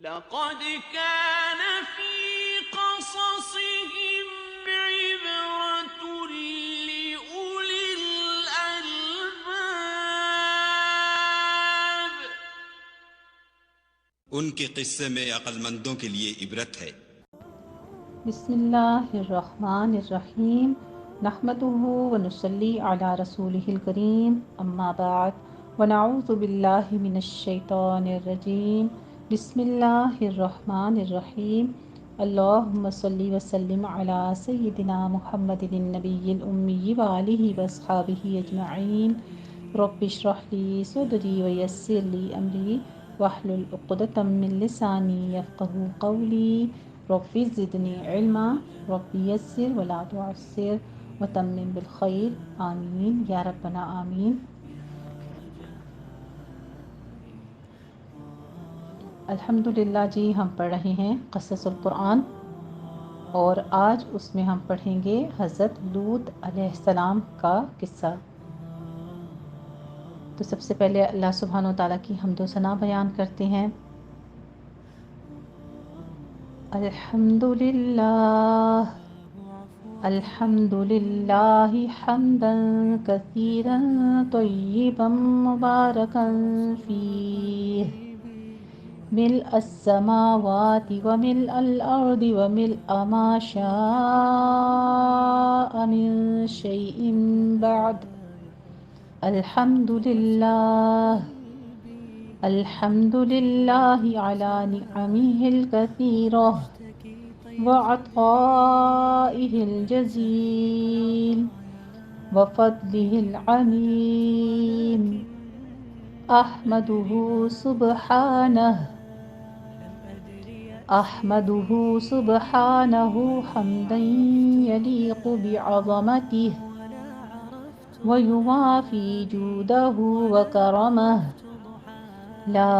لقد كان في قصصهم عبرة لأولي الألباب. ان کے قصے میں عقل مندوں کے لیے عبرت ہے۔ بسم اللہ الرحمن الرحیم نحمده ونصلی علی رسولہ الکریم اما بعد ونعوذ باللہ من الشیطان الرجیم بسم اللہ الرحمن الرحیم اللہم صلی وسلم علی سیدنا محمد النبی الامی وآلہ واصحابہ اجمعین رب اشرح لی صدری ویسر لی امری واحلل عقدۃ من لسانی یفقہوا قولی رب زدنی علما رب یسر ولا تعسر وتمم بالخیر آمین یا ربنا آمین۔ الحمدللہ جی، ہم پڑھ رہے ہیں قصص القرآن، اور آج اس میں ہم پڑھیں گے حضرت لوط علیہ السلام کا قصہ۔ تو سب سے پہلے اللہ سبحانہ و تعالیٰ کی حمد و ثنا بیان کرتے ہیں۔ الحمدللہ حمدا کثیرا طیبا مبارکا فیہ ملء السماوات وملء الارض وملء ما شاء من شیء بعد الحمد للہ علی نعمہ الکثیرہ وعطائہ الجزیل وفضلہ العمیم احمدہ سبحانہ حمدا یلیق بعظمتہ ویوافی جودہ وکرمہ لا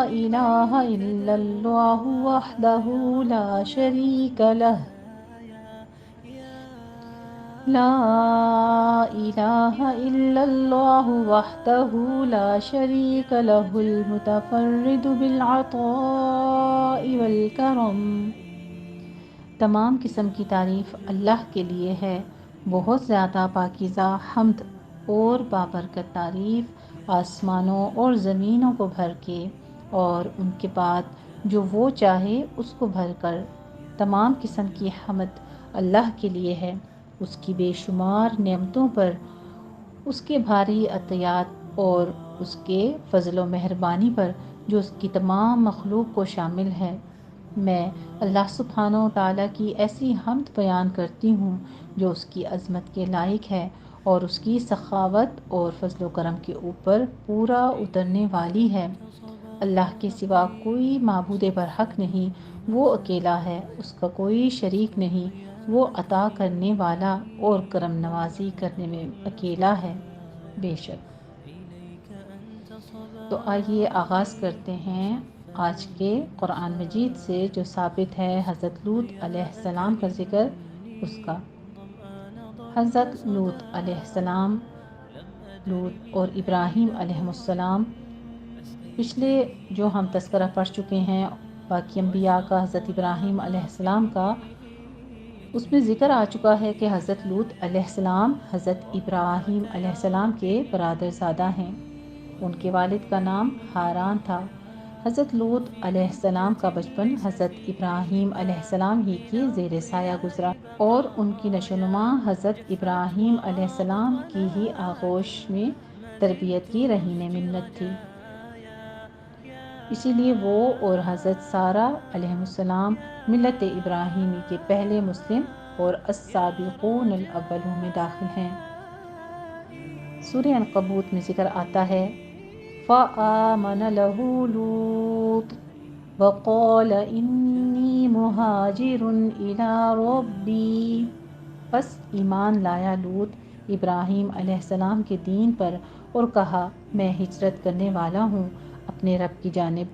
الہ الا اللہ وحدہ لا شریک لہ المتفرد بالعطاء والکرم۔ تمام قسم کی تعریف اللہ کے لیے ہے، بہت زیادہ پاکیزہ حمد اور بابرکت تعریف آسمانوں اور زمینوں کو بھر کے، اور ان کے بعد جو وہ چاہے اس کو بھر کر۔ تمام قسم کی حمد اللہ کے لیے ہے، اس کی بے شمار نعمتوں پر، اس کے بھاری عطیات اور اس کے فضل و مہربانی پر جو اس کی تمام مخلوق کو شامل ہے۔ میں اللہ سبحانہ و تعالیٰ کی ایسی حمد بیان کرتی ہوں جو اس کی عظمت کے لائق ہے اور اس کی سخاوت اور فضل و کرم کے اوپر پورا اترنے والی ہے۔ اللہ کے سوا کوئی معبود برحق نہیں، وہ اکیلا ہے، اس کا کوئی شریک نہیں، وہ عطا کرنے والا اور کرم نوازی کرنے میں اکیلا ہے بے شک۔ تو آئیے آغاز کرتے ہیں آج کے قرآن مجید سے، جو ثابت ہے حضرت لوط علیہ السلام کا ذکر اس کا۔ حضرت لوط علیہ السلام، لوط اور ابراہیم علیہ السلام، پچھلے جو ہم تذکرہ پڑھ چکے ہیں باقی انبیاء کا، حضرت ابراہیم علیہ السلام کا، اس میں ذکر آ چکا ہے کہ حضرت لوط علیہ السلام حضرت ابراہیم علیہ السلام کے برادر زادہ ہیں۔ ان کے والد کا نام ہاران تھا۔ حضرت لوط علیہ السلام کا بچپن حضرت ابراہیم علیہ السلام ہی کی زیر سایہ گزرا، اور ان کی نشو و نما حضرت ابراہیم علیہ السلام کی ہی آغوش میں تربیت کی رہین منت تھی۔ اسی لیے وہ اور حضرت سارہ علیہ السلام ملت ابراہیمی کے پہلے مسلم اور السابقون الاولون میں داخل ہیں۔ سورہ عنکبوت میں ذکر آتا ہے فَآمَنَ لَهُ لُوطٌ وَقَالَ إِنِّي مُهَاجِرٌ إِلَىٰ رَبِّي۔ پس ایمان لایا لوط ابراہیم علیہ السلام کے دین پر اور کہا میں ہجرت کرنے والا ہوں اپنے رب کی جانب۔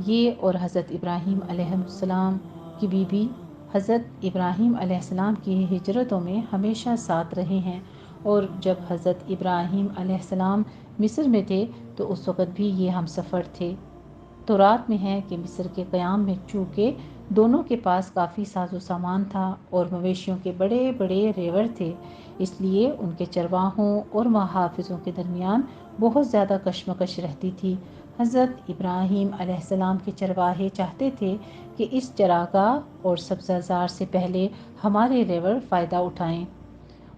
یہ اور حضرت ابراہیم علیہ السلام کی بیوی حضرت ابراہیم علیہ السلام کی ہجرتوں میں ہمیشہ ساتھ رہے ہیں، اور جب حضرت ابراہیم علیہ السلام مصر میں تھے تو اس وقت بھی یہ ہم سفر تھے۔ تورات میں ہے کہ مصر کے قیام میں چونکہ دونوں کے پاس کافی ساز و سامان تھا اور مویشیوں کے بڑے بڑے ریوڑ تھے، اس لیے ان کے چرواہوں اور محافظوں کے درمیان بہت زیادہ کشمکش رہتی تھی۔ حضرت ابراہیم علیہ السلام کے چرواہے چاہتے تھے کہ اس چراگاہ اور سبزہ زار سے پہلے ہمارے ریوڑ فائدہ اٹھائیں،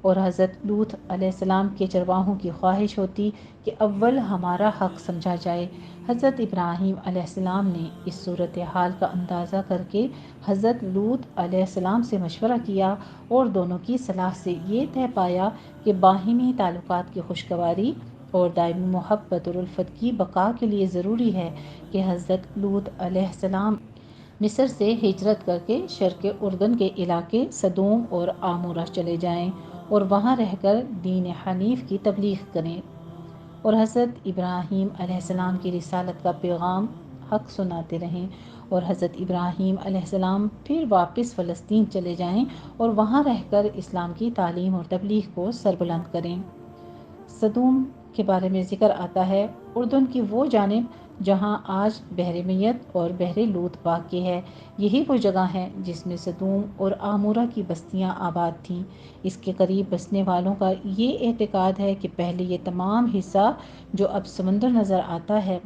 اور حضرت لوط علیہ السلام کے چرواہوں کی خواہش ہوتی کہ اول ہمارا حق سمجھا جائے۔ حضرت ابراہیم علیہ السلام نے اس صورتحال کا اندازہ کر کے حضرت لوط علیہ السلام سے مشورہ کیا اور دونوں کی صلاح سے یہ طے پایا کہ باہمی تعلقات کی خوشگواری اور دائمی محبت اور الفت کی بقا کے لیے ضروری ہے کہ حضرت لوط علیہ السلام مصر سے ہجرت کر کے شرق اردن کے علاقے سدوم اور عمورہ چلے جائیں اور وہاں رہ کر دین حنیف کی تبلیغ کریں اور حضرت ابراہیم علیہ السلام کی رسالت کا پیغام حق سناتے رہیں، اور حضرت ابراہیم علیہ السلام پھر واپس فلسطین چلے جائیں اور وہاں رہ کر اسلام کی تعلیم اور تبلیغ کو سربلند کریں۔ سدوم کے بارے میں ذکر آتا ہے، اردن کی وہ جانب جہاں آج بحر میت اور بحر لوط واقع ہے، یہی وہ جگہ ہے جس میں سدوم اور عمورہ کی بستیاں آباد تھیں۔ اس کے قریب بسنے والوں کا یہ اعتقاد ہے کہ پہلے یہ تمام حصہ جو اب سمندر نظر آتا ہے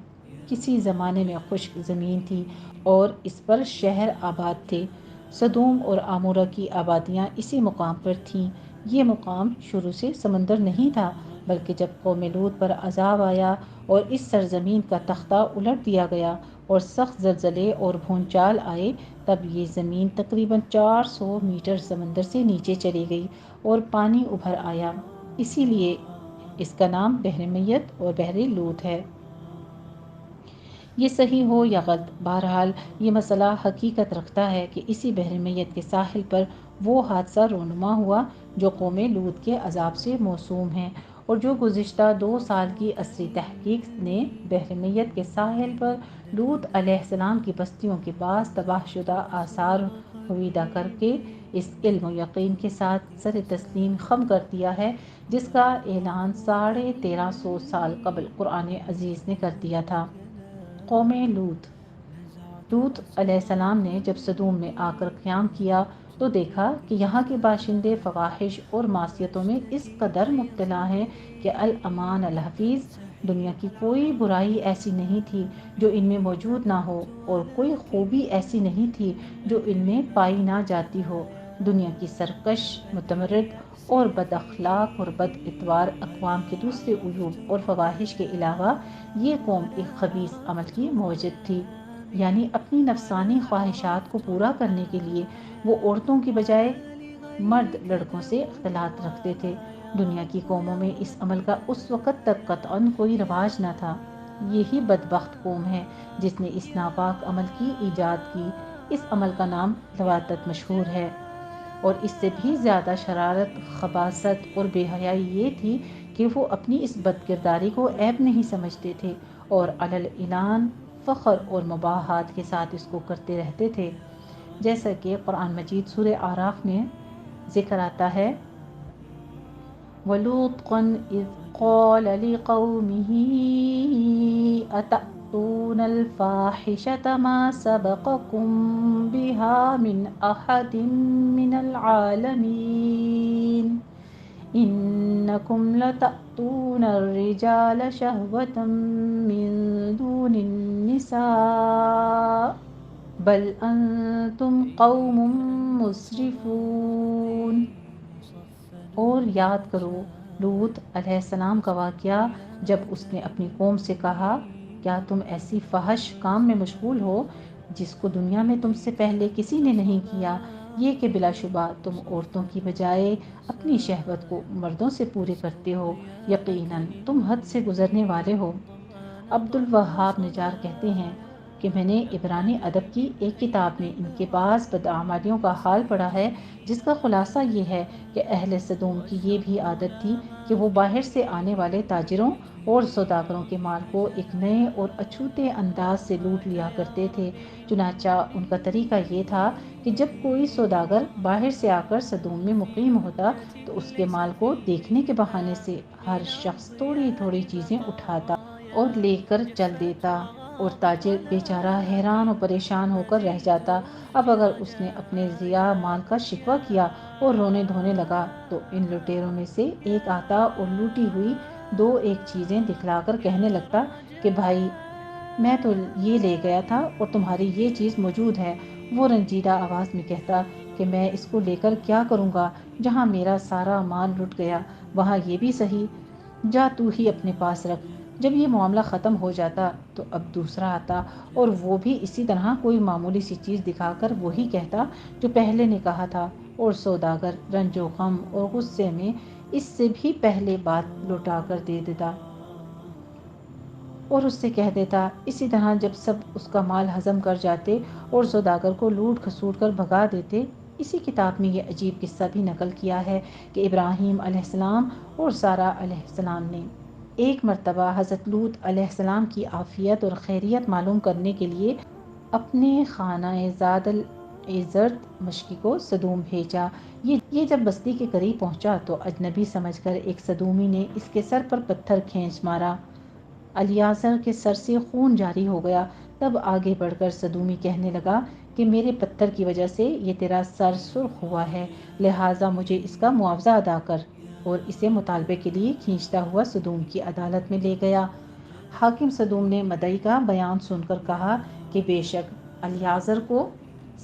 کسی زمانے میں خشک زمین تھی اور اس پر شہر آباد تھے۔ سدوم اور عمورہ کی آبادیاں اسی مقام پر تھیں۔ یہ مقام شروع سے سمندر نہیں تھا، بلکہ جب قوم لوط پر عذاب آیا اور اس سرزمین کا تختہ الٹ دیا گیا اور سخت زلزلے اور بھونچال آئے، تب یہ زمین تقریباً 400 میٹر سمندر سے نیچے چلی گئی اور پانی ابھر آیا، اسی لیے اس کا نام بحر میت اور بحر لوط ہے۔ یہ صحیح ہو یا غلط، بہرحال یہ مسئلہ حقیقت رکھتا ہے کہ اسی بحر میت کے ساحل پر وہ حادثہ رونما ہوا جو قوم لوط کے عذاب سے موسوم ہے، اور جو گزشتہ 2 سال کی عصری تحقیق نے بحر میت کے ساحل پر لوط علیہ السلام کی بستیوں کے بعض تباہ شدہ آثار ہویدہ کر کے اس علم و یقین کے ساتھ سر تسلیم خم کر دیا ہے جس کا اعلان 1350 سال قبل قرآن عزیز نے کر دیا تھا۔ قوم لوط علیہ السلام نے جب سدوم میں آ کر قیام کیا تو دیکھا کہ یہاں کے باشندے فواحش اور معصیتوں میں اس قدر مبتلا ہیں کہ الامان الحفیظ، دنیا کی کوئی برائی ایسی نہیں تھی جو ان میں موجود نہ ہو، اور کوئی خوبی ایسی نہیں تھی جو ان میں پائی نہ جاتی ہو۔ دنیا کی سرکش، متمرد اور بد اخلاق اور بد اتوار اقوام کے دوسرے عیوب اور فواحش کے علاوہ یہ قوم ایک خبیث عمل کی موجد تھی، یعنی اپنی نفسانی خواہشات کو پورا کرنے کے لیے وہ عورتوں کی بجائے مرد لڑکوں سے اختلاط رکھتے تھے۔ دنیا کی قوموں میں اس عمل کا اس وقت تک قطعاً کوئی رواج نہ تھا۔ یہی بدبخت قوم ہے جس نے اس ناپاک عمل کی ایجاد کی۔ اس عمل کا نام لواطت مشہور ہے، اور اس سے بھی زیادہ شرارت، خباثت اور بے حیائی یہ تھی کہ وہ اپنی اس بد کرداری کو عیب نہیں سمجھتے تھے اور علی الاعلان فخر اور مباحات کے ساتھ اس کو کرتے رہتے تھے، جیسا کہ قرآن مجید سورہ اعراف میں ذکر آتا ہے، وَلُوطًا إِذْ قَالَ لِقَوْمِهِ أَتَأْتُونَ الْفَاحِشَةَ مَا سَبَقَكُم بِهَا مِنْ أَحَدٍ مِّنَ الْعَالَمِينَ إِنَّكُمْ لَتَأْتُونَ الرِّجَالَ شَهْوَةً مِّن دُونِ النِّسَاءِ بَلْ أَنتُمْ قَوْمٌ مُسْرِفُونَ۔ اور یاد کرو لوط علیہ السلام کا واقعہ جب اس نے اپنی قوم سے کہا، کیا تم ایسی فحش کام میں مشغول ہو جس کو دنیا میں تم سے پہلے کسی نے نہیں کیا، یہ کہ بلا شبہ تم عورتوں کی بجائے اپنی شہوت کو مردوں سے پورے کرتے ہو، یقیناً تم حد سے گزرنے والے ہو۔ عبد الوہاب نجار کہتے ہیں کہ میں نے عبرانی ادب کی ایک کتاب میں ان کے بعض بدعمالیوں کا حال پڑھا ہے، جس کا خلاصہ یہ ہے کہ اہل سدوم کی یہ بھی عادت تھی کہ وہ باہر سے آنے والے تاجروں اور سوداگروں کے مال کو ایک نئے اور اچھوتے انداز سے لوٹ لیا کرتے تھے۔ چنانچہ ان کا طریقہ یہ تھا کہ جب کوئی سوداگر باہر سے آ کر سدوم میں مقیم ہوتا تو اس کے مال کو دیکھنے کے بہانے سے ہر شخص تھوڑی تھوڑی چیزیں اٹھاتا اور لے کر چل دیتا، اور تاجر بیچارہ حیران و پریشان ہو کر رہ جاتا۔ اب اگر اس نے اپنے ضیاع مال کا شکوہ کیا اور رونے دھونے لگا تو ان لٹیروں میں سے ایک آتا اور لوٹی ہوئی 2-1 چیزیں دکھلا کر کہنے لگتا کہ بھائی میں تو یہ لے گیا تھا اور تمہاری یہ چیز موجود ہے۔ وہ رنجیدہ آواز میں کہتا کہ میں اس کو لے کر کیا کروں گا، جہاں میرا سارا مال لٹ گیا وہاں یہ بھی صحیح، جا تو ہی اپنے پاس رکھ۔ جب یہ معاملہ ختم ہو جاتا تو اب دوسرا آتا اور وہ بھی اسی طرح کوئی معمولی سی چیز دکھا کر وہی کہتا جو پہلے نے کہا تھا، اور سوداگر رنج و غم اور غصے میں اس سے بھی پہلے بات لوٹا کر دے دیتا اور اس سے کہہ دیتا۔ اسی طرح جب سب اس کا مال ہضم کر جاتے اور سوداگر کو لوٹ کھسوٹ کر بھگا دیتے۔ اسی کتاب میں یہ عجیب قصہ بھی نقل کیا ہے کہ ابراہیم علیہ السلام اور سارہ علیہ السلام نے ایک مرتبہ حضرت لوط علیہ السلام کی عافیت اور خیریت معلوم کرنے کے لیے اپنے خانہ زاد العزرت مشکی کو صدوم بھیجا۔ یہ جب بستی کے قریب پہنچا تو اجنبی سمجھ کر ایک صدومی نے اس کے سر پر پتھر کھینچ مارا۔ الیعزر کے سر سے خون جاری ہو گیا۔ تب آگے بڑھ کر صدومی کہنے لگا کہ میرے پتھر کی وجہ سے یہ تیرا سر سرخ ہوا ہے، لہٰذا مجھے اس کا معاوضہ ادا کر، اور اسے مطالبے کے لیے کھینچتا ہوا صدوم کی عدالت میں لے گیا۔ حاکم صدوم نے مدعی کا بیان سن کر کہا کہ بے شک الیعزر کو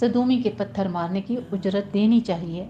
صدومی کے پتھر مارنے کی اجرت دینی چاہیے۔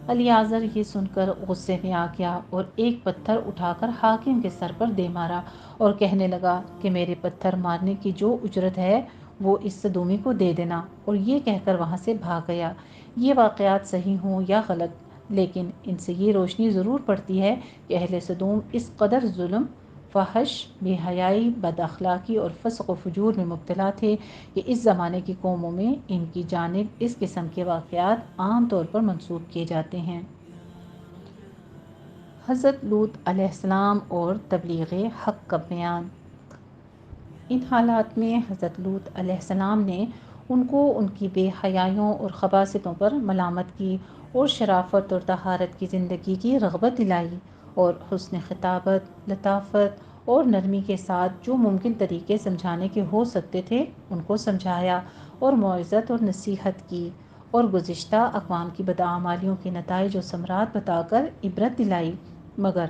الیعزر یہ سن کر غصے میں آ گیا اور ایک پتھر اٹھا کر حاکم کے سر پر دے مارا اور کہنے لگا کہ میرے پتھر مارنے کی جو اجرت ہے وہ اس صدومی کو دے دینا، اور یہ کہہ کر وہاں سے بھاگ گیا۔ یہ واقعات صحیح ہوں یا غلط، لیکن ان سے یہ روشنی ضرور پڑتی ہے کہ اہل صدوم اس قدر ظلم، فحش، بے حیائی، بد اخلاقی اور فسق و فجور میں مبتلا تھے کہ اس زمانے کی قوموں میں ان کی جانب اس قسم کے واقعات عام طور پر منسوب کیے جاتے ہیں۔ حضرت لوط علیہ السلام اور تبلیغ حق کا بیان۔ ان حالات میں حضرت لوط علیہ السلام نے ان کو ان کی بے حیائیوں اور خباثتوں پر ملامت کی اور شرافت اور طہارت کی زندگی کی رغبت دلائی، اور حسن خطابت، لطافت اور نرمی کے ساتھ جو ممکن طریقے سمجھانے کے ہو سکتے تھے ان کو سمجھایا، اور موعظت اور نصیحت کی، اور گزشتہ اقوام کی بدعمالیوں کے نتائج و ثمرات بتا کر عبرت دلائی، مگر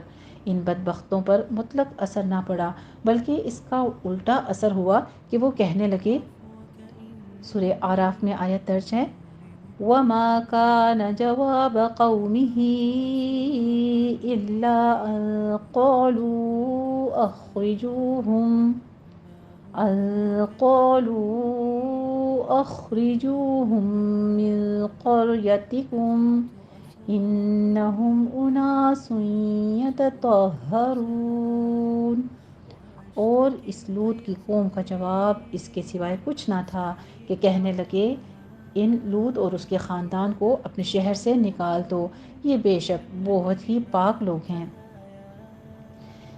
ان بدبختوں پر مطلق اثر نہ پڑا، بلکہ اس کا الٹا اثر ہوا کہ وہ کہنے لگے۔ سورہ اعراف میں آیت درج ہے، وَمَا كَانَ جَوَابَ قَوْمِهِ إِلَّا أَن قَالُوا أَخْرِجُوهُم مِّن قَرْيَتِكُمْ إِنَّهُمْ أُنَاسٌ يَتَطَهَّرُونَ۔ اور اس لوط کی قوم کا جواب اس کے سوائے کچھ نہ تھا کہ کہنے لگے، ان لوط اور اس کے خاندان کو اپنے شہر سے نکال دو، یہ بے شک بہت ہی پاک لوگ ہیں۔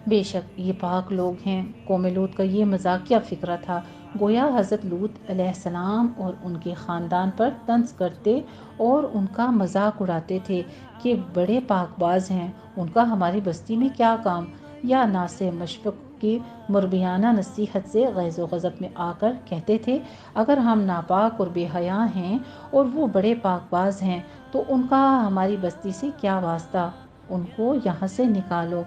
بے شک یہ پاک لوگ ہیں۔ قوم لوط کا یہ مزاقیہ فقرہ تھا، گویا حضرت لوط علیہ السلام اور ان کے خاندان پر طنز کرتے اور ان کا مذاق اڑاتے تھے کہ بڑے پاک باز ہیں، ان کا ہماری بستی میں کیا کام، یا ناصح مشفق کی مربیانہ نصیحت سے غیظ و غضب میں آ کر کہتے تھے، اگر ہم ناپاک اور بے حیا ہیں اور وہ بڑے پاک باز ہیں تو ان کا ہماری بستی سے کیا واسطہ، ان کو یہاں سے نکالو۔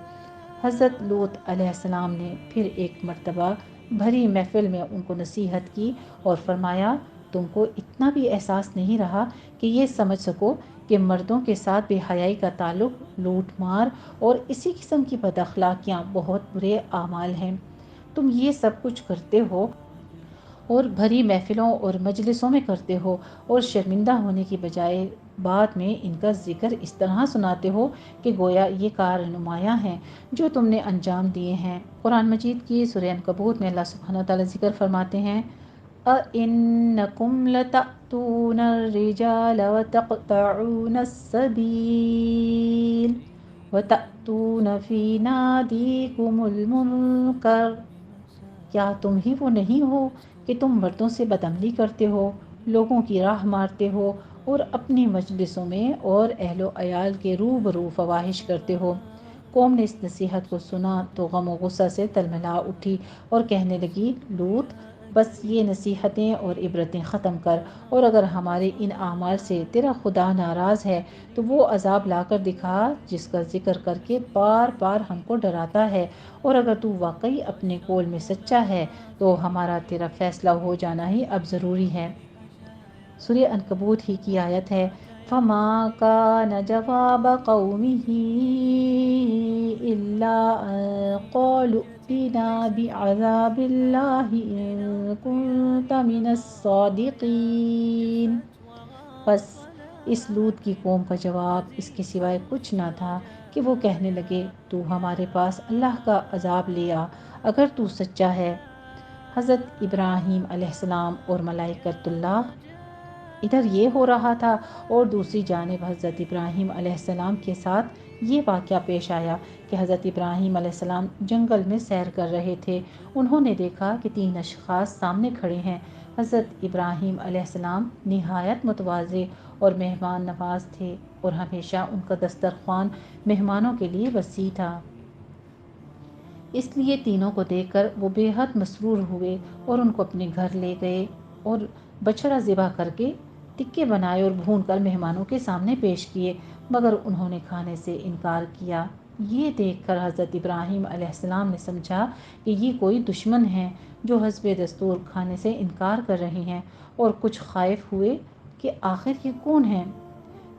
حضرت لوط علیہ السلام نے پھر ایک مرتبہ بھری محفل میں ان کو نصیحت کی اور فرمایا، تم کو اتنا بھی احساس نہیں رہا کہ یہ سمجھ سکو کہ مردوں کے ساتھ بے حیائی کا تعلق، لوٹ مار اور اسی قسم کی بد اخلاقیاں بہت برے اعمال ہیں۔ تم یہ سب کچھ کرتے ہو اور بھری محفلوں اور مجلسوں میں کرتے ہو، اور شرمندہ ہونے کی بجائے بعد میں ان کا ذکر اس طرح سناتے ہو کہ گویا یہ کار نمایاں ہیں جو تم نے انجام دیے ہیں۔ قرآن مجید کی سورہ عنکبوت میں اللہ سبحانہ وتعالی ذکر فرماتے ہیں، أَإِنَّكُمْ لَتَأْتُونَ الرِّجَالَ وَتَقْطَعُونَ السَّبِيلَ وَتَأْتُونَ فِي نَادِيكُمُ الْمُنكَرَ۔ کیا تم ہی وہ نہیں ہو کہ تم مردوں سے بدعملی کرتے ہو، لوگوں کی راہ مارتے ہو اور اپنی مجلسوں میں اور اہل و عیال کے روبرو فواحش کرتے ہو، قوم نے اس نصیحت کو سنا تو غم و غصہ سے تلملا اٹھی اور کہنے لگی، لوط بس یہ نصیحتیں اور عبرتیں ختم کر، اور اگر ہمارے ان اعمال سے تیرا خدا ناراض ہے تو وہ عذاب لا کر دکھا جس کا ذکر کر کے بار بار ہم کو ڈراتا ہے، اور اگر تو واقعی اپنے قول میں سچا ہے تو ہمارا تیرا فیصلہ ہو جانا ہی اب ضروری ہے۔ سورہ عنکبوت ہی کی آیت ہے، فَمَا كَانَ جَوَابَ قَوْمِهِ إِلَّا أَن قَالُوا ائْتِنَا بِعَذَابِ اللَّهِ إِن كُنتَ مِنَ الصَّادِقِينَ۔ بس اس لوط کی قوم کا جواب اس کے سوائے کچھ نہ تھا کہ وہ کہنے لگے، تو ہمارے پاس اللہ کا عذاب لے آ اگر تو سچا ہے۔ حضرت ابراہیم علیہ السلام اور ملائکۃ اللہ، ادھر یہ ہو رہا تھا اور دوسری جانب حضرت ابراہیم علیہ السلام کے ساتھ یہ واقعہ پیش آیا کہ حضرت ابراہیم علیہ السلام جنگل میں سیر کر رہے تھے۔ انہوں نے دیکھا کہ 3 اشخاص سامنے کھڑے ہیں۔ حضرت ابراہیم علیہ السلام نہایت متواضع اور مہمان نواز تھے اور ہمیشہ ان کا دسترخوان مہمانوں کے لیے وسیع تھا۔ اس لیے تینوں کو دیکھ کر وہ بے حد مسرور ہوئے اور ان کو اپنے گھر لے گئے اور بچڑا ذبح کر کے ٹکے بنائے اور بھون کر مہمانوں کے سامنے پیش کیے، مگر انہوں نے کھانے سے انکار کیا۔ یہ دیکھ کر حضرت ابراہیم علیہ السلام نے سمجھا کہ یہ کوئی دشمن ہیں جو حسب دستور کھانے سے انکار کر رہے ہیں، اور کچھ خائف ہوئے کہ آخر یہ کون ہیں۔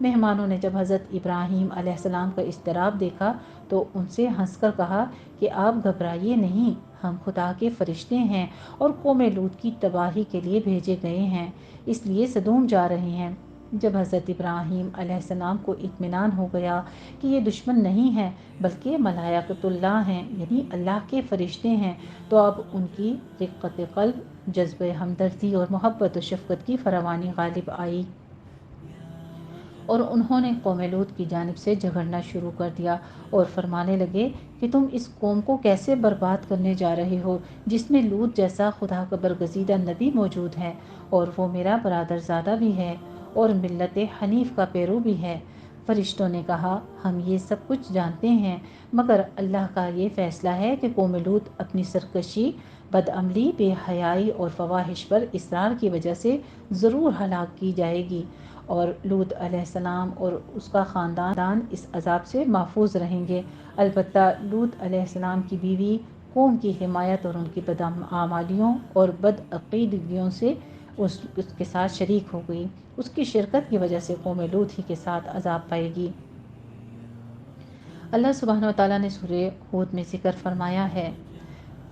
مہمانوں نے جب حضرت ابراہیم علیہ السلام کا اضطراب دیکھا تو ان سے ہنس کر کہا کہ آپ گھبرائیے نہیں، ہم خدا کے فرشتے ہیں اور قوم لوط کی تباہی کے لیے بھیجے گئے ہیں، اس لیے سدوم جا رہے ہیں۔ جب حضرت ابراہیم علیہ السلام کو اطمینان ہو گیا کہ یہ دشمن نہیں ہیں بلکہ ملائکۃ اللہ ہیں، یعنی اللہ کے فرشتے ہیں، تو اب ان کی رقت قلب، جذبہ ہمدردی اور محبت و شفقت کی فراوانی غالب آئی، اور انہوں نے قوم لوط کی جانب سے جھگڑنا شروع کر دیا اور فرمانے لگے کہ تم اس قوم کو کیسے برباد کرنے جا رہے ہو جس میں لوط جیسا خدا کا برگزیدہ نبی موجود ہے، اور وہ میرا برادر زادہ بھی ہے اور ملت حنیف کا پیرو بھی ہے۔ فرشتوں نے کہا، ہم یہ سب کچھ جانتے ہیں، مگر اللہ کا یہ فیصلہ ہے کہ قوم لوط اپنی سرکشی، بدعملی، بے حیائی اور فواحش پر اصرار کی وجہ سے ضرور ہلاک کی جائے گی، اور لوط علیہ السلام اور اس کا خاندان اس عذاب سے محفوظ رہیں گے۔ البتہ لوط علیہ السلام کی بیوی قوم کی حمایت اور ان کی بدعمالیوں اور بدعقیدگیوں سے اس کے ساتھ شریک ہو گئی، اس کی شرکت کی وجہ سے قوم لوط ہی کے ساتھ عذاب پائے گی۔ اللہ سبحانہ وتعالیٰ نے سورہ ہود میں ذکر فرمایا ہے،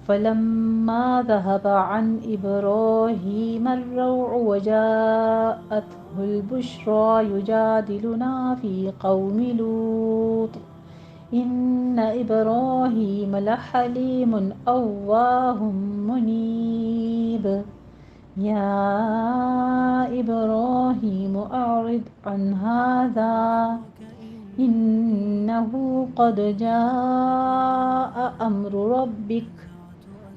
فَلَمَّا ذَهَبَ عَنْ إِبْرَاهِيمَ الرَّوْعُ وَجَاءَتْهُ الْبُشْرَى يُجَادِلُنَا فِي قَوْمِ لُوطٍ إِنَّ إِبْرَاهِيمَ لَحَلِيمٌ أَوَّاهٌ مُنِيبٌ يَا إِبْرَاهِيمُ أَعْرِضْ عَنْ هَذَا إِنَّهُ قَدْ جَاءَ أَمْرُ رَبِّكَ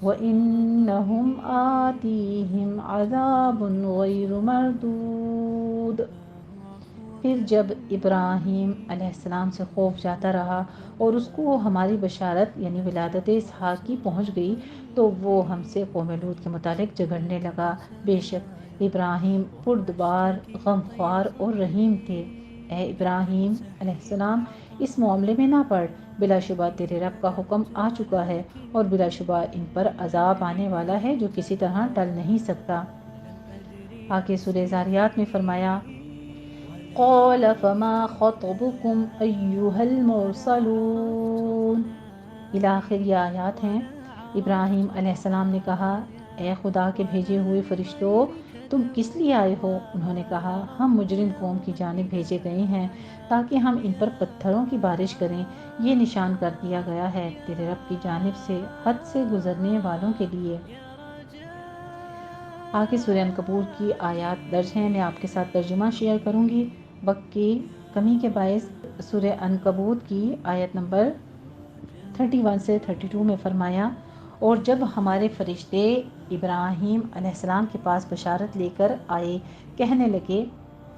وَإِنَّهُمْ آتِيهِمْ عَذَابٌ غَيْرُ مَرْدُودٍ۔ پھر جب ابراہیم علیہ السلام سے خوف جاتا رہا اور اس کو ہماری بشارت یعنی ولادت اسحاق کی پہنچ گئی تو وہ ہم سے قوم لوط کے متعلق جھگڑنے لگا۔ بے شک ابراہیم بردبار، غمخوار اور رحیم تھے۔ اے ابراہیم علیہ السلام، اس معاملے میں نہ پڑ، بلا شبہ تیرے رب کا حکم آ چکا ہے اور بلا شبہ ان پر عذاب آنے والا ہے جو کسی طرح ٹل نہیں سکتا۔ آگے سورہ ذاریات میں فرمایا، قَالَ فَمَا خَطْبُكُمْ أَيُّهَا الْمُرْسَلُونَ۔ الاخر یہ آیات ہیں۔ ابراہیم علیہ السلام نے کہا، اے خدا کے بھیجے ہوئے فرشتوں، تم کس لیے آئے ہو؟ انہوں نے کہا، ہم مجرم قوم کی جانب بھیجے گئے ہیں تاکہ ہم ان پر پتھروں کی بارش کریں، یہ نشان کر دیا گیا ہے تیرے رب کی جانب سے حد سے گزرنے والوں کے لیے۔ آگے سورہ عنکبوت کی آیات درج ہیں، میں آپ کے ساتھ ترجمہ شیئر کروں گی وقت کی کمی کے باعث۔ سورہ عنکبوت کی آیت نمبر 31 سے 32 میں فرمایا، اور جب ہمارے فرشتے ابراہیم علیہ السلام کے پاس بشارت لے کر آئے، کہنے لگے،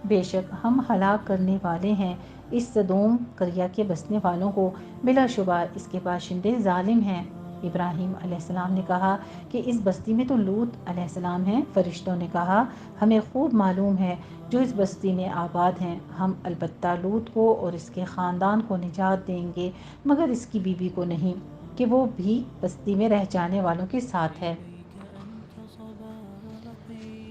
بے شک ہم ہلاک کرنے والے ہیں اس صدوم قریہ کے بسنے والوں کو، بلا شبہ اس کے باشندے ظالم ہیں۔ ابراہیم علیہ السلام نے کہا کہ اس بستی میں تو لوط علیہ السلام ہیں۔ فرشتوں نے کہا ہمیں خوب معلوم ہے جو اس بستی میں آباد ہیں، ہم البتہ لوط کو اور اس کے خاندان کو نجات دیں گے، مگر اس کی بیوی کو نہیں، کہ وہ بھی بستی میں رہ جانے والوں کے ساتھ ہے۔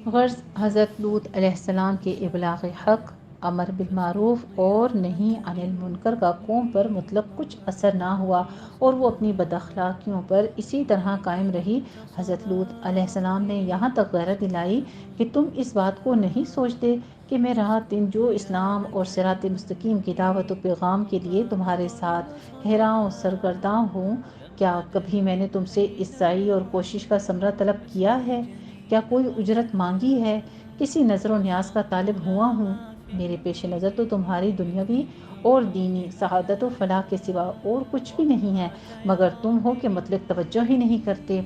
غرض حضرت لوط علیہ السلام کے ابلاغ حق، امر بالمعروف اور نہی عن المنکر کا قوم پر مطلق کچھ اثر نہ ہوا اور وہ اپنی بد اخلاقیوں پر اسی طرح قائم رہی۔ حضرت لوط علیہ السلام نے یہاں تک غیرت دلائی کہ تم اس بات کو نہیں سوچتے کہ میں رات دن جو اسلام اور صراط مستقیم کی دعوت و پیغام کے لیے تمہارے ساتھ حیراں و سرگرداں ہوں، کیا کبھی میں نے تم سے اس سعی اور کوشش کا ثمرہ طلب کیا ہے؟ کیا کوئی اجرت مانگی ہے؟ کسی نظر و نیاز کا طالب ہوا ہوں؟ میرے پیش نظر تو تمہاری دنیاوی اور دینی سعادت و فلاح کے سوا اور کچھ بھی نہیں ہے، مگر تم ہو کہ مطلق توجہ ہی نہیں کرتے۔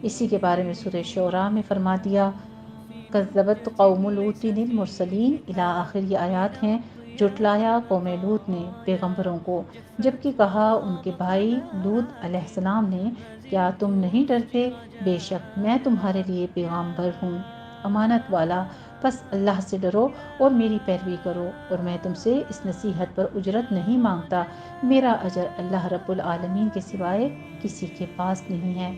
اسی کے بارے میں سورہ شعراء میں فرما دیا کذبت قوم لوط المرسلین، الی آخر یہ آیات ہیں۔ جھٹلایا قوم لوط نے پیغمبروں کو، جبکہ کہا ان کے بھائی لوط علیہ السلام نے کیا تم نہیں ڈرتے؟ بے شک میں تمہارے لیے پیغامبر ہوں، امانت والا، پس اللہ سے ڈرو اور میری پیروی کرو، اور میں تم سے اس نصیحت پر اجرت نہیں مانگتا، میرا اجر اللہ رب العالمین کے سوائے کسی کے پاس نہیں ہے۔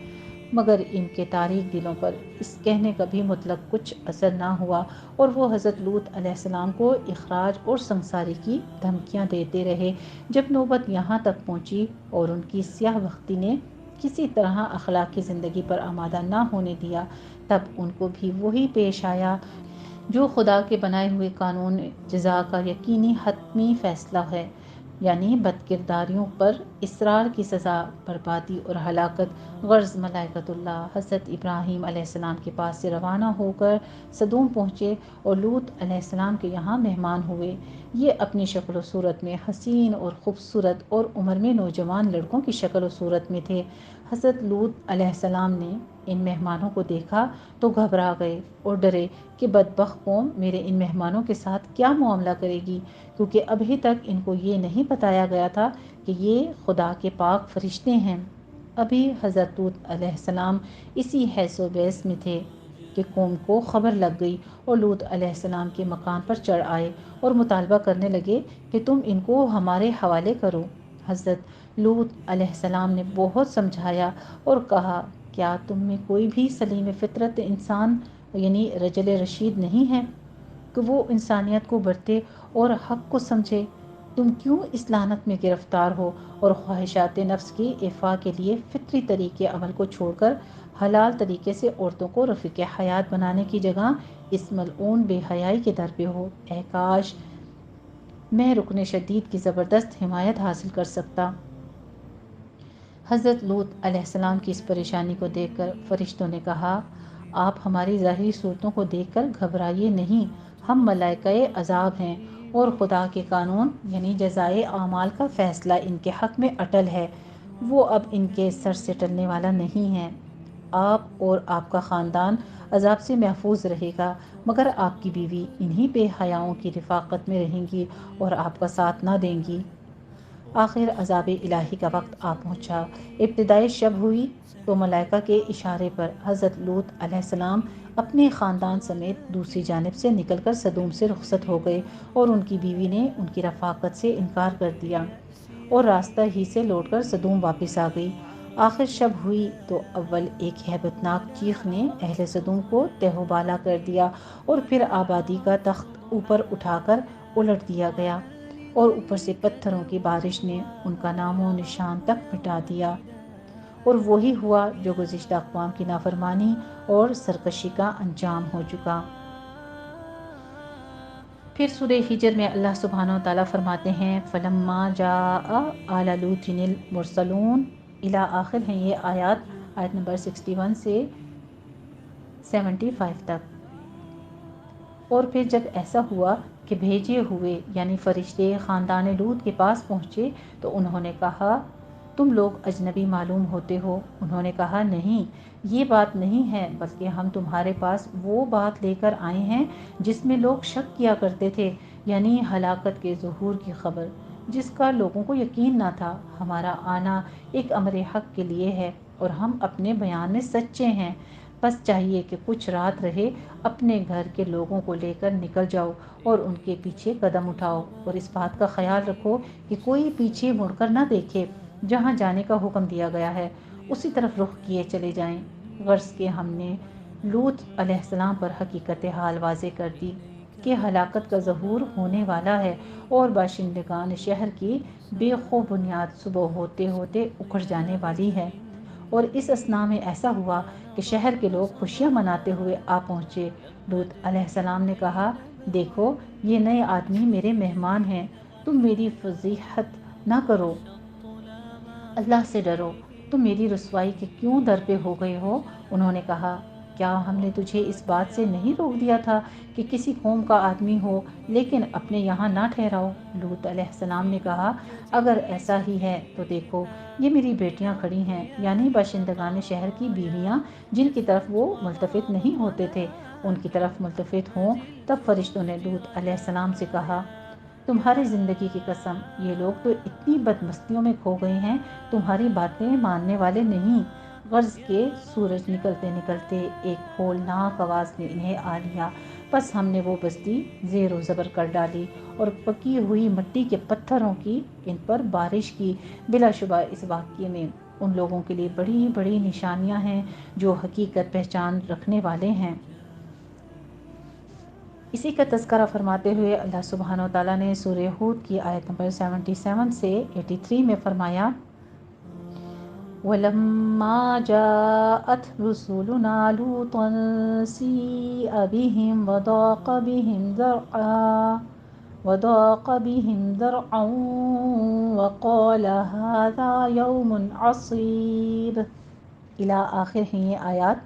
مگر ان کے تاریک دلوں پر اس کہنے کا بھی مطلق کچھ اثر نہ ہوا اور وہ حضرت لوط علیہ السلام کو اخراج اور سنساری کی دھمکیاں دیتے رہے۔ جب نوبت یہاں تک پہنچی اور ان کی سیاہ بختی نے کسی طرح اخلاقی زندگی پر آمادہ نہ ہونے دیا، تب ان کو بھی وہی پیش آیا جو خدا کے بنائے ہوئے قانون جزا کا یقینی حتمی فیصلہ ہے، یعنی بد کرداریوں پر اصرار کی سزا، بربادی اور ہلاکت۔ غرض ملائکۃ اللہ حضرت ابراہیم علیہ السلام کے پاس سے روانہ ہو کر صدوم پہنچے اور لوط علیہ السلام کے یہاں مہمان ہوئے۔ یہ اپنی شکل و صورت میں حسین اور خوبصورت اور عمر میں نوجوان لڑکوں کی شکل و صورت میں تھے۔ حضرت لوط علیہ السلام نے ان مہمانوں کو دیکھا تو گھبرا گئے اور ڈرے کہ بدبخت قوم میرے ان مہمانوں کے ساتھ کیا معاملہ کرے گی، کیونکہ ابھی تک ان کو یہ نہیں بتایا گیا تھا کہ یہ خدا کے پاک فرشتے ہیں۔ ابھی حضرت لوط علیہ السلام اسی حیث و بیس میں تھے کہ قوم کو خبر لگ گئی اور لوط علیہ السلام کے مکان پر چڑھ آئے اور مطالبہ کرنے لگے کہ تم ان کو ہمارے حوالے کرو۔ حضرت لوط علیہ السلام نے بہت سمجھایا اور کہا کیا تم میں کوئی بھی سلیم فطرت انسان یعنی رجل رشید نہیں ہے کہ وہ انسانیت کو برتے اور حق کو سمجھے؟ تم کیوں اس لعنت میں گرفتار ہو اور خواہشات نفس کی ایفا کے لیے فطری طریقے عمل کو چھوڑ کر حلال طریقے سے عورتوں کو رفیق حیات بنانے کی جگہ اس ملعون بے حیائی کے در پہ ہو؟ اے کاش میں رکن شدید کی زبردست حمایت حاصل کر سکتا۔ حضرت لوط علیہ السلام کی اس پریشانی کو دیکھ کر فرشتوں نے کہا آپ ہماری ظاہری صورتوں کو دیکھ کر گھبرائیے نہیں، ہم ملائکہ عذاب ہیں اور خدا کے قانون یعنی جزائے اعمال کا فیصلہ ان کے حق میں اٹل ہے، وہ اب ان کے سر سے ٹلنے والا نہیں ہے۔ آپ اور آپ کا خاندان عذاب سے محفوظ رہے گا، مگر آپ کی بیوی انہی بے حیاؤں کی رفاقت میں رہیں گی اور آپ کا ساتھ نہ دیں گی۔ آخر عذاب الہی کا وقت آ پہنچا۔ ابتدائی شب ہوئی تو ملائکہ کے اشارے پر حضرت لوط علیہ السلام اپنے خاندان سمیت دوسری جانب سے نکل کر صدوم سے رخصت ہو گئے اور ان کی بیوی نے ان کی رفاقت سے انکار کر دیا اور راستہ ہی سے لوٹ کر صدوم واپس آ گئی۔ آخر شب ہوئی تو اول ایک ہیبت ناک چیخ نے اہل صدوم کو تہ و بالا کر دیا اور پھر آبادی کا تخت اوپر اٹھا کر الٹ دیا گیا اور اوپر سے پتھروں کی بارش نے ان کا نام و نشان تک مٹا دیا، اور وہی ہوا جو گزشتہ اقوام کی نافرمانی اور سرکشی کا انجام ہو چکا۔ پھر سورہ ہجر میں اللہ سبحانہ وتعالیٰ فرماتے ہیں فَلَمَّا جَاءَ آلَ لُوطٍ الْمُرْسَلُونَ، الی آخر ہیں یہ آیات، آیت نمبر 61 سے 75 تک۔ اور پھر جب ایسا ہوا کہ بھیجے ہوئے یعنی فرشتے خاندان لوط کے پاس پہنچے تو انہوں نے کہا تم لوگ اجنبی معلوم ہوتے ہو۔ انہوں نے کہا نہیں، یہ بات نہیں ہے، بلکہ ہم تمہارے پاس وہ بات لے کر آئے ہیں جس میں لوگ شک کیا کرتے تھے، یعنی ہلاکت کے ظہور کی خبر، جس کا لوگوں کو یقین نہ تھا۔ ہمارا آنا ایک امر حق کے لیے ہے اور ہم اپنے بیان میں سچے ہیں۔ بس چاہیے کہ کچھ رات رہے اپنے گھر کے لوگوں کو لے کر نکل جاؤ اور ان کے پیچھے قدم اٹھاؤ، اور اس بات کا خیال رکھو کہ کوئی پیچھے مڑ کر نہ دیکھے۔ جہاں جانے کا حکم دیا گیا ہے اسی طرف رخ کیے چلے جائیں۔ غرض کہ ہم نے لوط علیہ السلام پر حقیقت حال واضح کر دی کہ ہلاکت کا ظہور ہونے والا ہے اور باشندگان شہر کی بے خو بنیاد صبح ہوتے ہوتے اکھڑ جانے والی ہے۔ اور اس اثنا میں ایسا ہوا کہ شہر کے لوگ خوشیاں مناتے ہوئے آ پہنچے۔ لوط علیہ السلام نے کہا، دیکھو یہ نئے آدمی میرے مہمان ہیں، تم میری فضیحت نہ کرو، اللہ سے ڈرو، تم میری رسوائی کے کیوں در پہ ہو گئے ہو؟ انہوں نے کہا، کیا ہم نے تجھے اس بات سے نہیں روک دیا تھا کہ کسی قوم کا آدمی ہو لیکن اپنے یہاں نہ ٹھہراؤ؟ لوط علیہ السلام نے کہا، اگر ایسا ہی ہے تو دیکھو یہ میری بیٹیاں کھڑی ہیں، یعنی باشندگان شہر کی بیویاں جن کی طرف وہ ملتفت نہیں ہوتے تھے، ان کی طرف ملتفت ہوں۔ تب فرشتوں نے لوط علیہ السلام سے کہا، تمہاری زندگی کی قسم، یہ لوگ تو اتنی بدمستیوں میں کھو گئے ہیں، تمہاری باتیں ماننے والے نہیں۔ غرض کے سورج نکلتے نکلتے ایک ہولناک آواز نے انہیں آ لیا، بس ہم نے وہ بستی زیر و زبر کر ڈالی اور پکی ہوئی مٹی کے پتھروں کی ان پر بارش کی۔ بلا شبہ اس واقعے میں ان لوگوں کے لیے بڑی بڑی نشانیاں ہیں جو حقیقت پہچان رکھنے والے ہیں۔ اسی کا تذکرہ فرماتے ہوئے اللہ سبحانہ و تعالیٰ نے سورہ ہود کی آیت نمبر 77 سے 83 میں فرمایا، وَلَمَّا جَاءَتْ رُسُلُنَا لُوطًا سِيءَ بِهِمْ وَضَاقَ بِهِمْ ذَرْعًا وَقَالَ هَذَا يَوْمٌ عَصِيبٌ الی آخر ہیں یہ آیات۔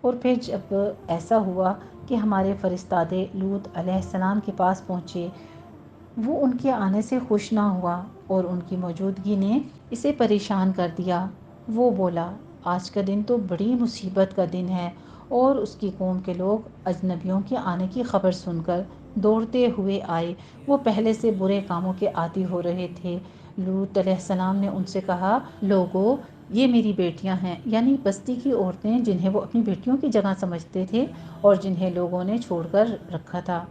اور پھر جب ایسا ہوا کہ ہمارے فرستادے لوط علیہ السلام کے پاس پہنچے، وہ ان کے آنے سے خوش نہ ہوا اور ان کی موجودگی نے اسے پریشان کر دیا۔ وہ بولا، آج کا دن تو بڑی مصیبت کا دن ہے، اور اس کی قوم کے لوگ اجنبیوں کے آنے کی خبر سن کر دوڑتے ہوئے آئے۔ وہ پہلے سے برے کاموں کے عادی ہو رہے تھے۔ لوط علیہ السلام نے ان سے کہا، لوگو یہ میری بیٹیاں ہیں، یعنی بستی کی عورتیں جنہیں وہ اپنی بیٹیوں کی جگہ سمجھتے تھے اور جنہیں لوگوں نے چھوڑ کر رکھا تھا،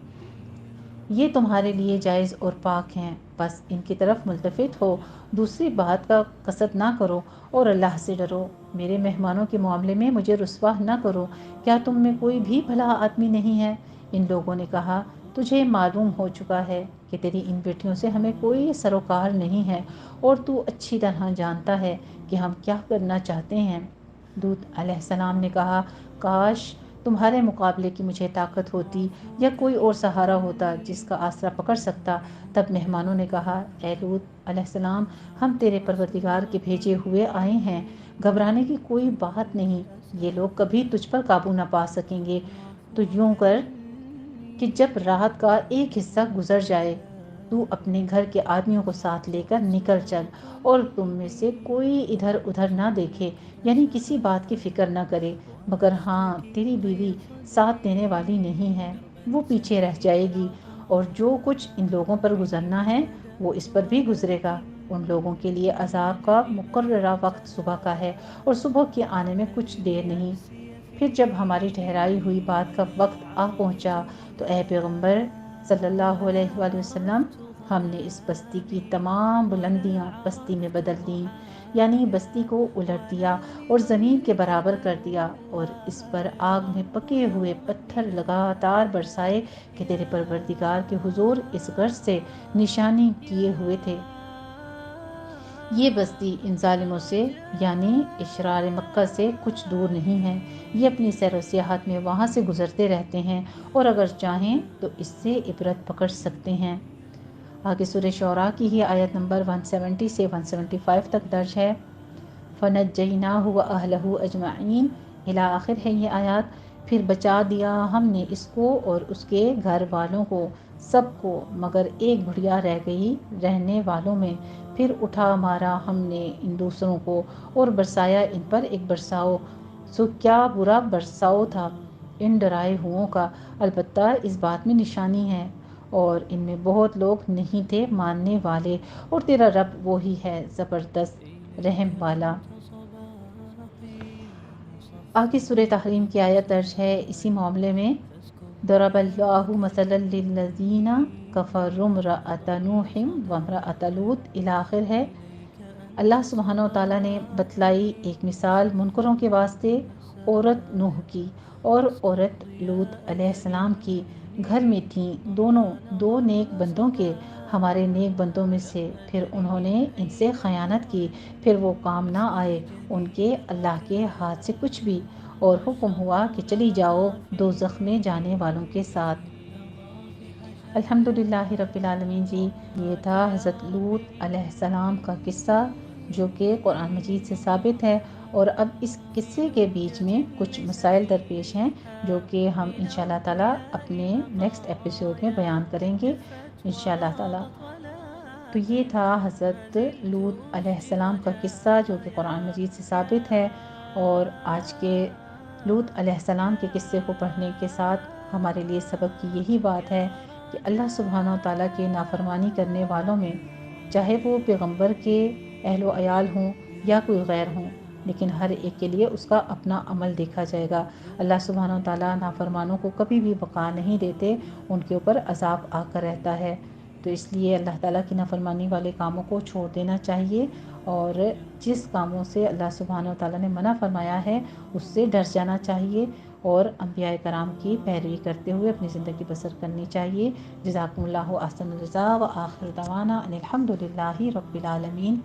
یہ تمہارے لیے جائز اور پاک ہیں، بس ان کی طرف ملتفت ہو، دوسری بات کا قصد نہ کرو اور اللہ سے ڈرو۔ میرے مہمانوں کے معاملے میں مجھے رسوا نہ کرو۔ کیا تم میں کوئی بھی بھلا آدمی نہیں ہے؟ ان لوگوں نے کہا، تجھے معلوم ہو چکا ہے کہ تیری ان بیٹیوں سے ہمیں کوئی سروکار نہیں ہے، اور تو اچھی طرح جانتا ہے کہ ہم کیا کرنا چاہتے ہیں۔ لوط علیہ السلام نے کہا، کاش تمہارے مقابلے کی مجھے طاقت ہوتی یا کوئی اور سہارا ہوتا جس کا آسرا پکڑ سکتا۔ تب مہمانوں نے کہا، اے لوط علیہ السلام، ہم تیرے پروردگار کے بھیجے ہوئے آئے ہیں، گھبرانے کی کوئی بات نہیں، یہ لوگ کبھی تجھ پر قابو نہ پا سکیں گے۔ تو یوں کر کہ جب رات کا ایک حصہ گزر جائے تو اپنے گھر کے آدمیوں کو ساتھ لے کر نکل چل، اور تم میں سے کوئی ادھر ادھر نہ دیکھے، یعنی کسی بات کی فکر نہ کرے، مگر ہاں تیری بیوی ساتھ دینے والی نہیں ہے، وہ پیچھے رہ جائے گی، اور جو کچھ ان لوگوں پر گزرنا ہے وہ اس پر بھی گزرے گا۔ ان لوگوں کے لیے عذاب کا مقررہ وقت صبح کا ہے، اور صبح کے آنے میں کچھ دیر نہیں۔ پھر جب ہماری ٹھہرائی ہوئی بات کا وقت آ پہنچا تو اے پیغمبر صلی اللہ علیہ وآلہ وسلم، ہم نے اس بستی کی تمام بلندیاں پستی میں بدل دیں، یعنی بستی کو الٹ دیا اور زمین کے برابر کر دیا، اور اس پر آگ میں پکے ہوئے پتھر لگاتار برسائے کہ تیرے پروردگار کے حضور اس غرض سے نشانی کیے ہوئے تھے۔ یہ بستی ان ظالموں سے یعنی اشرار مکہ سے کچھ دور نہیں ہے، یہ اپنی سیر و سیاحت میں وہاں سے گزرتے رہتے ہیں، اور اگر چاہیں تو اس سے عبرت پکڑ سکتے ہیں۔ آگے سورہ شعراء کی ہی آیت نمبر 170 سے 175 تک درج ہے، فَنَجَّيْنَاهُ وَأَهْلَهُ أَجْمَعِينَ الی آخر ہے یہ آیات۔ پھر بچا دیا ہم نے اس کو اور اس کے گھر والوں کو، سب کو، مگر ایک بڑھیا رہ گئی رہنے والوں میں۔ پھر اٹھا مارا ہم نے ان دوسروں کو اور برسایا ان پر ایک برساؤ، سو کیا برا برساؤ تھا ان ڈرائے ہوئوں کا۔ البتہ اس بات میں نشانی ہے اور ان میں بہت لوگ نہیں تھے ماننے والے، اور تیرا رب وہی ہے زبردست رحم والا۔ آگے سورہ تحریم کی آیت درج ہے اسی معاملے میں، ضرب اللہ مثلا للذین کفروا امرأۃ نوح وامرأۃ لوط الی آخر ہے۔ اللہ سبحانہ و تعالیٰ نے بتلائی ایک مثال منکروں کے واسطے عورت نوح کی اور عورت لوط علیہ السلام کی۔ گھر میں تھیں دونوں دو نیک بندوں کے، ہمارے نیک بندوں میں سے، پھر انہوں نے ان سے خیانت کی، پھر وہ کام نہ آئے ان کے اللہ کے ہاتھ سے کچھ بھی، اور حکم ہوا کہ چلی جاؤ دوزخ میں جانے والوں کے ساتھ۔ الحمدللہ رب العالمین جی، یہ تھا حضرت لوط علیہ السلام کا قصہ جو کہ قرآن مجید سے ثابت ہے، اور اب اس قصے کے بیچ میں کچھ مسائل درپیش ہیں جو کہ ہم انشاءاللہ تعالیٰ اپنے نیکسٹ ایپیسوڈ میں بیان کریں گے انشاءاللہ تعالیٰ۔ تو یہ تھا حضرت لوط علیہ السلام کا قصہ جو کہ قرآن مجید سے ثابت ہے، اور آج کے لوط علیہ السلام کے قصے کو پڑھنے کے ساتھ ہمارے لیے سبق کی یہی بات ہے کہ اللہ سبحانہ و تعالیٰ کے نافرمانی کرنے والوں میں، چاہے وہ پیغمبر کے اہل و عیال ہوں یا کوئی غیر ہوں، لیکن ہر ایک کے لیے اس کا اپنا عمل دیکھا جائے گا۔ اللہ سبحانہ و تعالیٰ نافرمانوں کو کبھی بھی بقا نہیں دیتے، ان کے اوپر عذاب آ کر رہتا ہے۔ تو اس لیے اللہ تعالیٰ کی نافرمانی والے کاموں کو چھوڑ دینا چاہیے، اور جس کاموں سے اللہ سبحانہ و تعالیٰ نے منع فرمایا ہے اس سے ڈر جانا چاہیے، اور انبیاء کرام کی پیروی کرتے ہوئے اپنی زندگی بسر کرنی چاہیے۔ جزاکم اللہ احسن الجزاء، وآخر دعوانا ان الحمد للہ رب العالمین۔